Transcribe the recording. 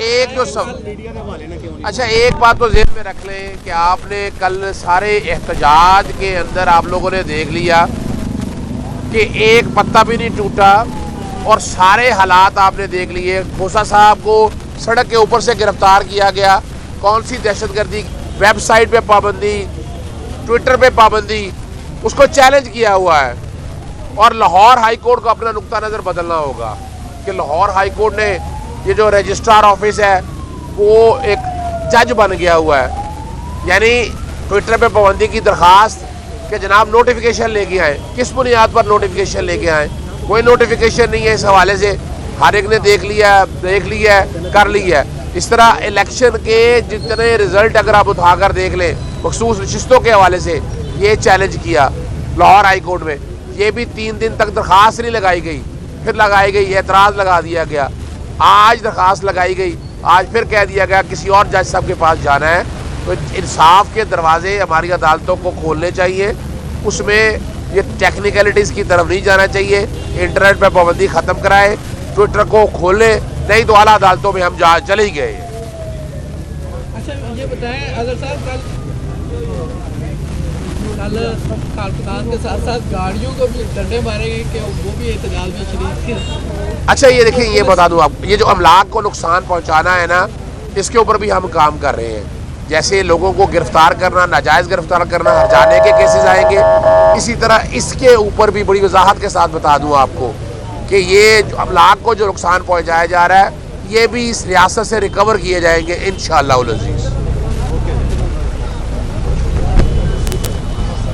एक जो सब अच्छा एक बात तो ज़हन में रख लें कि आपने कल सारे एहतजाज के अंदर आप लोगों ने देख लिया कि एक पत्ता भी नहीं टूटा और सारे हालात आपने देख लिए। खोसा साहब को सड़क के ऊपर से गिरफ्तार किया गया। कौन सी दहशतगर्दी, वेबसाइट पे पाबंदी, ट्विटर पे पाबंदी, उसको चैलेंज किया हुआ है। और लाहौर हाई कोर्ट को अपना नुक्ता नज़र बदलना होगा कि लाहौर हाई कोर्ट ने ये जो रजिस्ट्रार ऑफिस है वो एक जज बन गया हुआ है। यानी ट्विटर पे पाबंदी की दरख्वास्त कि जनाब नोटिफिकेशन लेके आए, किस बुनियाद पर नोटिफिकेशन लेके आए? कोई नोटिफिकेशन नहीं है। इस हवाले से हर एक ने देख लिया है, कर लिया है। इस तरह इलेक्शन के जितने रिजल्ट अगर आप उठाकर देख लें, मखसूस नशिस्तों के हवाले से ये चैलेंज किया लाहौर हाई कोर्ट में, ये भी 3 दिन तक दरख्वास्त नहीं लगाई गई, फिर लगाई गई, एतराज़ लगा दिया गया। आज दरख्वास्त लगाई गई, आज फिर कह दिया गया किसी और जज साहब के पास जाना है। तो इंसाफ के दरवाजे हमारी अदालतों को खोलने चाहिए। उसमें ये टेक्निकलिटीज़ की तरफ नहीं जाना चाहिए। इंटरनेट पर पाबंदी ख़त्म कराए, ट्विटर को खोले, नहीं तो आला अदालतों में हम जा चले ही गए। अच्छा ये बताएं अगर साहब कल कारकुनान के साथ साथ गाड़ियों को भी डंडे मारेंगे कि वो भी एहतजाज में शरीक थे। अच्छा ये देखिए, ये बता दूं आपको, ये जो अमलाक को नुकसान पहुंचाना है ना, इसके ऊपर भी हम काम कर रहे हैं। जैसे लोगों को गिरफ्तार करना, नाजायज़ गिरफ्तार करना, हर्जाने के केसेस आएंगे, इसी तरह इसके ऊपर भी बड़ी वजाहत के साथ बता दूं आपको कि ये जो अमलाक को जो नुकसान पहुंचाया जा रहा है, ये भी इस रियासत से रिकवर किए जाएंगे इंशाअल्लाह अज़ीज़।